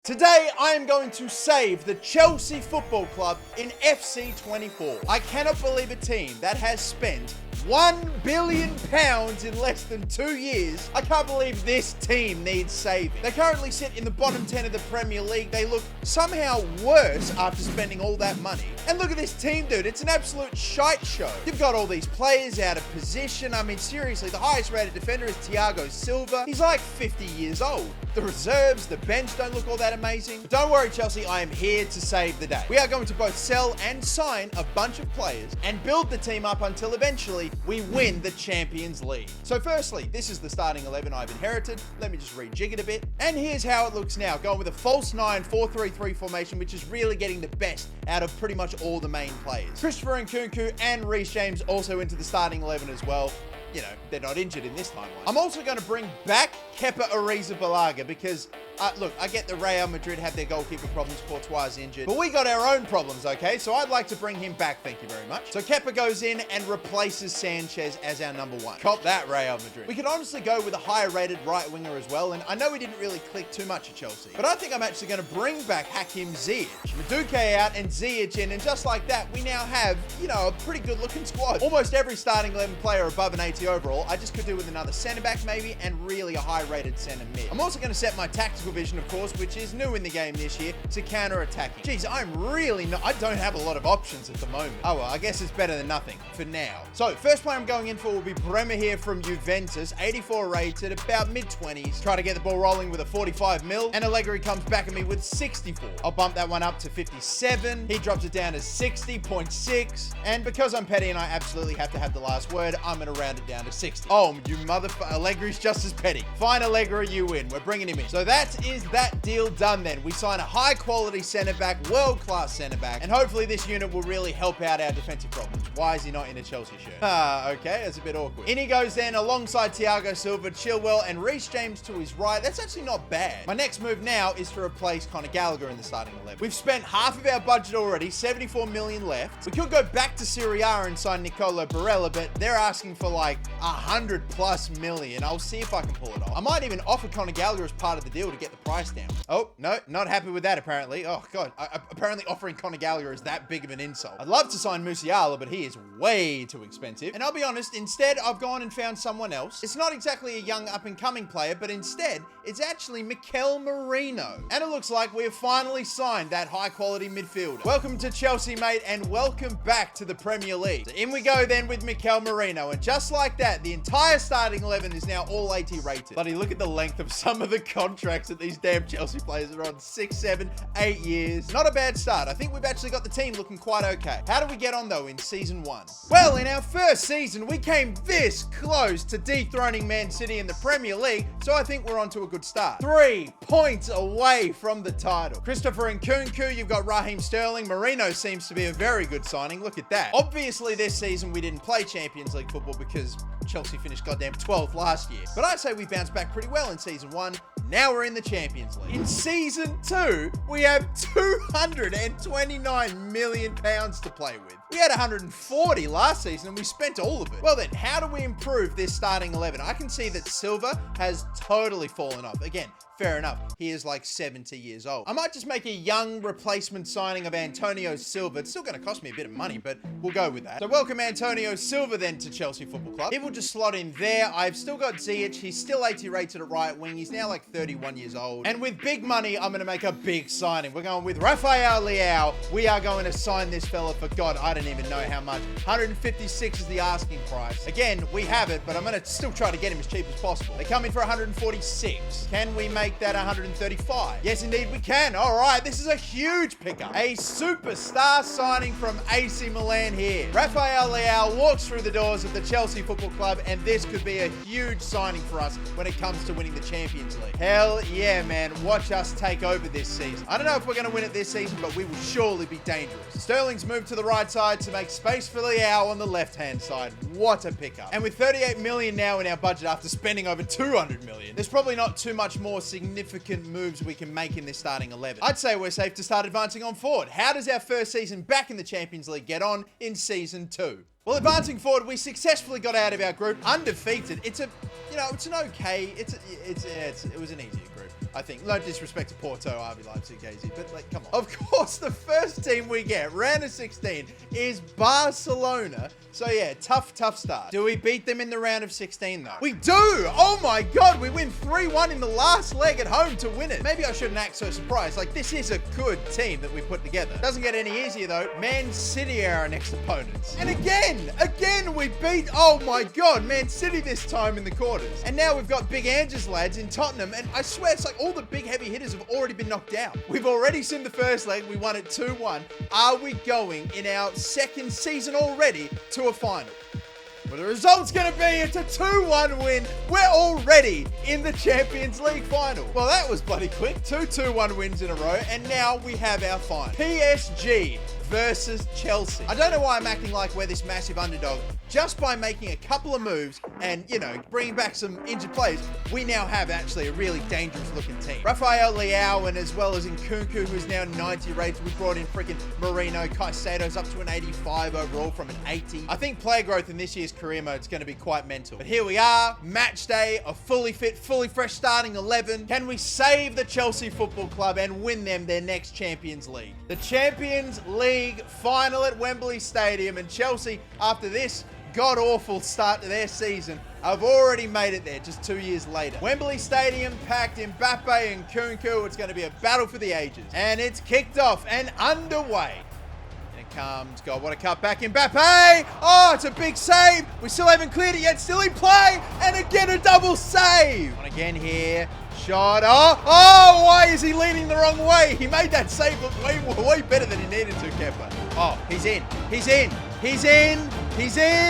Today, I am going to save the Chelsea Football Club in FC 24. I cannot believe a team that has spent £1 billion in less than 2 years. I can't believe this team needs saving. They currently sit in the bottom 10 of the Premier League. They look somehow worse after spending all that money. And look at this team, dude. It's an absolute shite show. You've got all these players out of position. I mean, seriously, the highest rated defender is Thiago Silva. He's like 50 years old. The reserves, the bench don't look all that amazing. But don't worry, Chelsea, I am here to save the day. We are going to both sell and sign a bunch of players and build the team up until eventually we win the Champions League. So firstly, this is the starting 11 I've inherited. Let me just rejig it a bit. And here's how it looks now. Going with a false 9 4-3-3 formation, which is really getting the best out of pretty much all the main players. Christopher Nkunku and Reece James also into the starting 11 as well. You know, they're not injured in this timeline. I'm also going to bring back Kepa Arrizabalaga because, look, I get the Real Madrid have their goalkeeper problems, Courtois is injured, but we got our own problems, okay? So I'd like to bring him back, thank you very much. So Kepa goes in and replaces Sanchez as our number 1. Cop that, Real Madrid. We could honestly go with a higher rated right winger as well, and I know we didn't really click too much at Chelsea, but I think I'm actually going to bring back Hakim Ziyech. Madueke out and Ziyech in, and just like that, we now have, you know, a pretty good looking squad. Almost every starting 11 player above an 80 overall. I just could do with another centre back maybe, and really a high rated centre mid. I'm also going to set my tactical vision, of course, which is new in the game this year, to counter-attacking. Geez, I don't have a lot of options at the moment. Oh well, I guess it's better than nothing for now. So first player I'm going in for will be Bremer here from Juventus, 84 rated, about mid-20s. Try to get the ball rolling with a 45 mil, and Allegri comes back at me with 64. I'll bump that one up to 57. He drops it down to 60.6, and because I'm petty and I absolutely have to have the last word, I'm going to round it down to 60. Oh, you motherfucker. Allegri's just as petty. Fine, Allegri, you win. We're bringing him in. So that is that deal done then. We sign a high-quality centre-back, world-class centre-back, and hopefully this unit will really help out our defensive problems. Why is he not in a Chelsea shirt? Okay, that's a bit awkward. In he goes then, alongside Thiago Silva, Chilwell, and Reece James to his right. That's actually not bad. My next move now is to replace Conor Gallagher in the starting 11. We've spent half of our budget already, 74 million left. We could go back to Serie A and sign Nicolo Barella, but they're asking for like 100+ million. I'll see if I can pull it off. I might even offer Conor Gallagher as part of the deal to get the price down. Oh, no, not happy with that apparently. Oh God, apparently offering Conor Gallagher is that big of an insult. I'd love to sign Musiala, but he is way too expensive. And I'll be honest, instead I've gone and found someone else. It's not exactly a young up-and-coming player, but instead it's actually Mikel Merino. And it looks like we have finally signed that high-quality midfielder. Welcome to Chelsea, mate, and welcome back to the Premier League. So in we go then with Mikel Merino, and just like that, the entire starting 11 is now all 80 rated. Buddy, look at the length of some of the contracts that these damn Chelsea players are on. 6, 7, 8 years. Not a bad start. I think we've actually got the team looking quite okay. How do we get on though in season 1? Well, in our first season, we came this close to dethroning Man City in the Premier League, so I think we're on to a good start. 3 points away from the title. Christopher Nkunku, you've got Raheem Sterling. Merino seems to be a very good signing. Look at that. Obviously, this season we didn't play Champions League football because Chelsea finished goddamn 12th last year. But I'd say we bounced back pretty well in season 1. Now we're in the Champions League. In season 2, we have £229 million to play with. We had 140 last season and we spent all of it. Well then, how do we improve this starting 11? I can see that Silva has totally fallen off. Again, fair enough. He is like 70 years old. I might just make a young replacement signing of Antonio Silva. It's still going to cost me a bit of money, but we'll go with that. So welcome Antonio Silva then to Chelsea Football Club. He will just slot in there. I've still got Ziyech. He's still 80 rated at right wing. He's now like 31 years old. And with big money, I'm going to make a big signing. We're going with Rafael Leao. We are going to sign this fella for, God, I don't even know how much. 156 is the asking price. Again, we have it, but I'm going to still try to get him as cheap as possible. They come in for 146. Can we make that 135? Yes, indeed we can. All right, this is a huge pickup. A superstar signing from AC Milan here. Rafael Leao walks through the doors of the Chelsea Football Club, and this could be a huge signing for us when it comes to winning the Champions League. Hell yeah, man. Watch us take over this season. I don't know if we're going to win it this season, but we will surely be dangerous. Sterling's moved to the right side to make space for Leao on the left-hand side. What a pickup. And with 38 million now in our budget after spending over 200 million, there's probably not too much more significant moves we can make in this starting 11. I'd say we're safe to start advancing on forward. How does our first season back in the Champions League get on in season 2? Well, advancing forward, we successfully got out of our group undefeated. It was an easier group. I think. No disrespect to Porto, RB Leipzig, KZ, but like, come on. Of course, the first team we get, round of 16, is Barcelona. So yeah, tough start. Do we beat them in the round of 16 though? We do! Oh my God, we win 3-1 in the last leg at home to win it. Maybe I shouldn't act so surprised. Like, this is a good team that we put together. Doesn't get any easier though. Man City are our next opponents. And again, we beat, oh my God, Man City this time in the quarters. And now we've got Big Ange's lads in Tottenham, and I swear it's like all the big heavy hitters have already been knocked out. We've already seen the first leg. We won it 2-1. Are we going in our second season already to a final? Well, the result's going to be it's a 2-1 win. We're already in the Champions League final. Well, that was bloody quick. 2 2-1 wins in a row, and now we have our final. PSG versus Chelsea. I don't know why I'm acting like we're this massive underdog. Just by making a couple of moves and, you know, bringing back some injured players, we now have actually a really dangerous looking team. Rafael Leao, and as well as Nkunku, who's now 90 rated. We brought in freaking Marino. Caicedo's up to an 85 overall from an 80. I think player growth in this year's career mode is going to be quite mental. But here we are, match day, a fully fit, fully fresh starting 11. Can we save the Chelsea Football Club and win them their next Champions League? The Champions League final at Wembley Stadium, and Chelsea, after this god-awful start to their season, I've already made it there just 2 years later. Wembley Stadium packed, Mbappe and Nkunku. It's going to be a battle for the ages. And it's kicked off and underway. And it comes, God, what a cut back, Mbappe! Oh, it's a big save. We still haven't cleared it yet. Still in play. And again, a double save. And again here. Shot. Oh, why is he leaning the wrong way? He made that save look way better than he needed to, Kepa. Oh, he's in.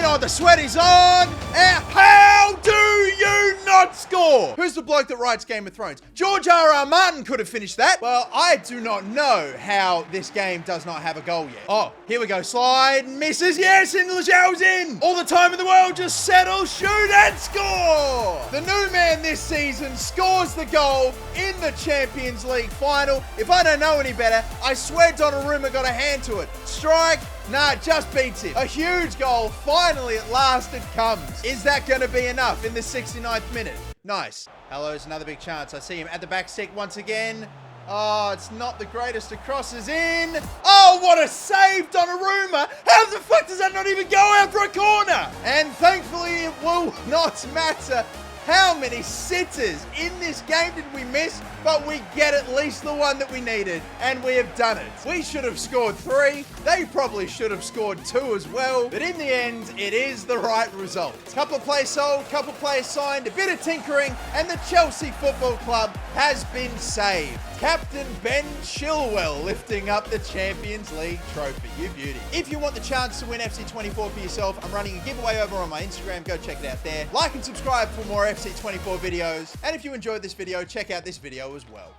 Oh, the sweat is on. And how do you not score? Who's the bloke that writes Game of Thrones? George R.R. Martin could have finished that. Well, I do not know how this game does not have a goal yet. Oh, here we go. Slide, misses. Yes, and Lejao's in. All the time in the world. Just settle, shoot, and score. The new man this season scores the goal in the Champions League final. If I don't know any better, I swear Donnarumma got a hand to it. Strike. Nah, just beats it. A huge goal. Finally, at last, it comes. Is that going to be enough in the 69th minute? Nice. Hello's another big chance. I see him at the back stick once again. Oh, it's not the greatest of crosses in. Oh, what a save, Donnarumma. How the fuck does that not even go out for a corner? And thankfully, it will not matter how many sitters in this game did we miss, but we get at least the one that we needed, and we have done it. We should have scored 3. They probably should have scored 2 as well, but in the end, it is the right result. Couple of players sold, couple of players signed, a bit of tinkering, and the Chelsea Football Club has been saved. Captain Ben Chilwell lifting up the Champions League trophy. You beauty. If you want the chance to win FC24 for yourself, I'm running a giveaway over on my Instagram. Go check it out there. Like and subscribe for more FC24 videos. And if you enjoyed this video, check out this video as well.